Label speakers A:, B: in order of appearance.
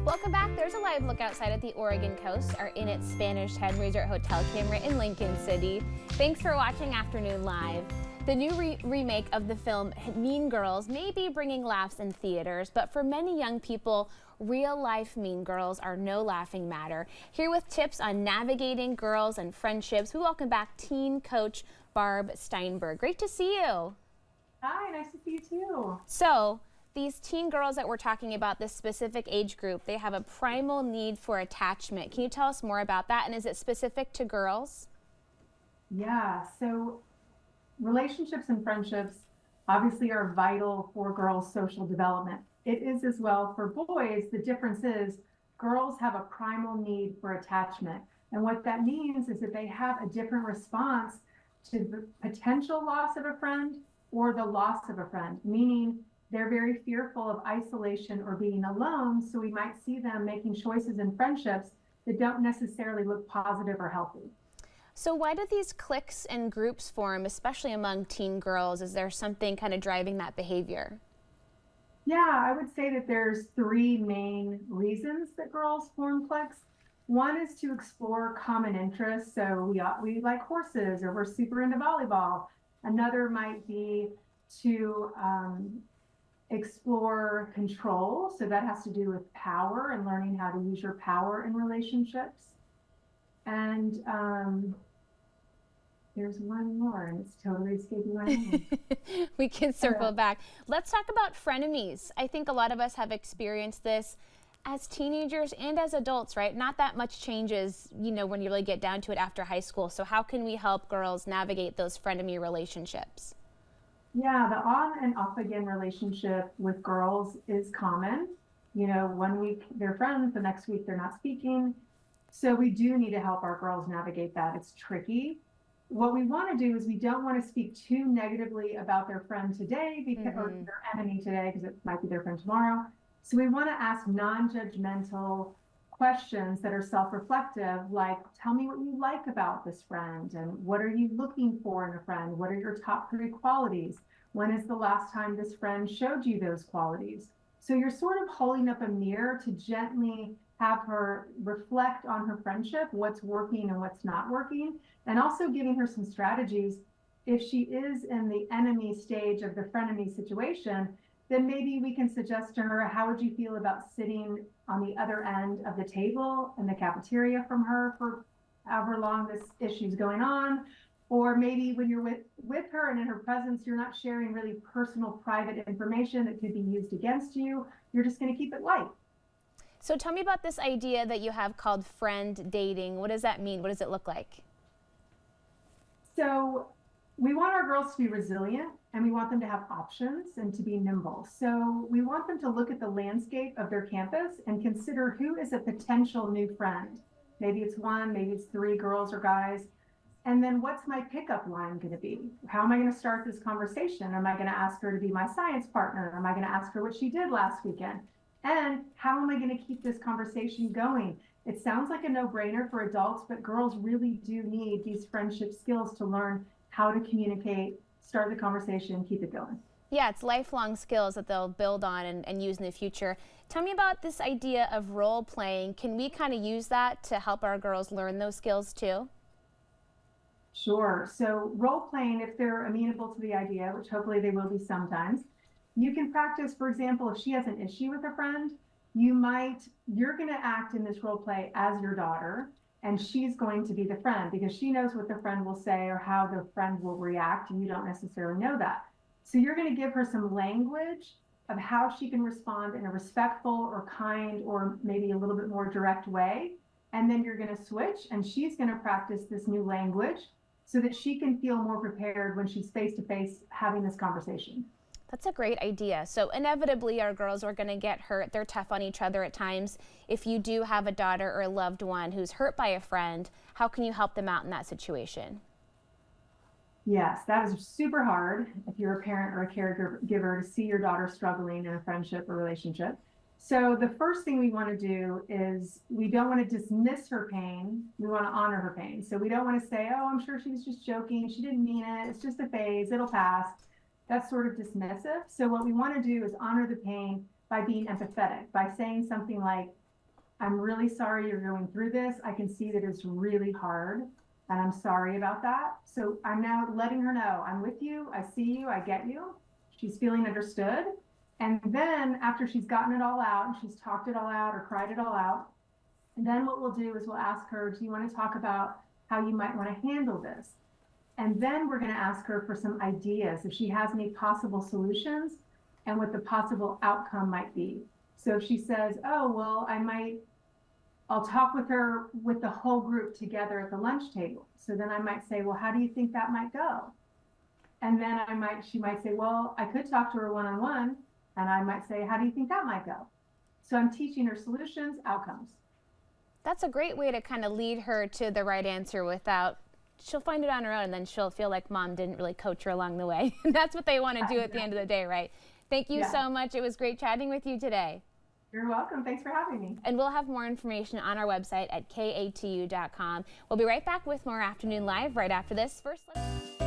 A: Welcome back. There's a live look outside at the Oregon coast, our Inn at Spanish Head Resort Hotel camera in Lincoln City. Thanks for watching Afternoon Live. The new remake of the film Mean Girls may be bringing laughs in theaters, but for many young people, real-life mean girls are no laughing matter. Here with tips on navigating girls and friendships, we welcome back teen coach Barb Steinberg. Great to see you.
B: Hi, nice to see you too.
A: So, these teen girls that we're talking about, this specific age group, they have a primal need for attachment. Can you tell us more about that? And is it specific to girls?
B: Yeah, so relationships and friendships obviously are vital for girls' social development. It is as well for boys. The difference is girls have a primal need for attachment. And what that means is that they have a different response to the potential loss of a friend or the loss of a friend, meaning they're very fearful of isolation or being alone, so we might see them making choices in friendships that don't necessarily look positive or healthy.
A: So why do these cliques and groups form, especially among teen girls? Is there something kind of driving that behavior?
B: Yeah, I would say that there's three main reasons that girls form cliques. One is to explore common interests, so we like horses or we're super into volleyball. Another might be to explore control, so that has to do with power and learning how to use your power in relationships. And there's one more and it's totally escaping my mind.
A: We can circle back. Let's talk about frenemies. I think a lot of us have experienced this as teenagers and as adults, right? Not that much changes, you know, when you really get down to it after high school. So how can we help girls navigate those frenemy relationships?
B: Yeah, the on and off again relationship with girls is common. You know, one week they're friends, the next week they're not speaking. So we do need to help our girls navigate that. It's tricky. What we want to do is we don't want to speak too negatively about their friend today because or their enemy today because it might be their friend tomorrow. So we want to ask non-judgmental questions that are self-reflective, like, tell me what you like about this friend and what are you looking for in a friend? What are your top 3 qualities? When is the last time this friend showed you those qualities? So you're sort of holding up a mirror to gently have her reflect on her friendship, what's working and what's not working, and also giving her some strategies. If she is in the enemy stage of the frenemy situation, then maybe we can suggest to her, how would you feel about sitting on the other end of the table in the cafeteria from her for however long this issue's going on? Or maybe when you're with her and in her presence, you're not sharing really personal, private information that could be used against you. You're just going to keep it light.
A: So tell me about this idea that you have called friend dating. What does that mean? What does it look like?
B: So we want our girls to be resilient and we want them to have options and to be nimble. So we want them to look at the landscape of their campus and consider who is a potential new friend. Maybe it's 1, maybe it's 3 girls or guys. And then what's my pickup line going to be? How am I going to start this conversation? Am I going to ask her to be my science partner? Am I going to ask her what she did last weekend? And how am I going to keep this conversation going? It sounds like a no-brainer for adults, but girls really do need these friendship skills to learn how to communicate, start the conversation, keep it going.
A: Yeah, it's lifelong skills that they'll build on and use in the future. Tell me about this idea of role playing. Can we kind of use that to help our girls learn those skills too?
B: Sure. So role playing, if they're amenable to the idea, which hopefully they will be sometimes, you can practice, for example, if she has an issue with a friend, you're going to act in this role play as your daughter, and she's going to be the friend because she knows what the friend will say or how the friend will react, and you don't necessarily know that. So you're going to give her some language of how she can respond in a respectful or kind or maybe a little bit more direct way. And then you're going to switch, and she's going to practice this new language so that she can feel more prepared when she's face to face having this conversation.
A: That's a great idea. So inevitably our girls are going to get hurt. They're tough on each other at times. If you do have a daughter or a loved one who's hurt by a friend, how can you help them out in that situation?
B: Yes, that is super hard if you're a parent or a caregiver to see your daughter struggling in a friendship or relationship. So the first thing we want to do is we don't want to dismiss her pain. We want to honor her pain. So we don't want to say, oh, I'm sure she was just joking. She didn't mean it. It's just a phase. It'll pass. That's sort of dismissive. So what we want to do is honor the pain by being empathetic, by saying something like, I'm really sorry you're going through this. I can see that it's really hard, and I'm sorry about that. So I'm now letting her know, I'm with you, I see you, I get you. She's feeling understood. And then after she's gotten it all out, and she's talked it all out or cried it all out, and then what we'll do is we'll ask her, do you want to talk about how you might want to handle this? And then we're going to ask her for some ideas, if she has any possible solutions and what the possible outcome might be. So if she says, oh, well, I'll talk with her with the whole group together at the lunch table. So then I might say, well, how do you think that might go? And then she might say, well, I could talk to her one-on-one. And I might say, how do you think that might go? So I'm teaching her solutions, outcomes.
A: That's a great way to kind of lead her to the right answer without, she'll find it on her own, and then she'll feel like mom didn't really coach her along the way. And that's what they want to do at the end of the day, right? Thank you so much. It was great chatting with you today.
B: You're welcome. Thanks for having me.
A: And we'll have more information on our website at katu.com. We'll be right back with more Afternoon Live right after this. First, let's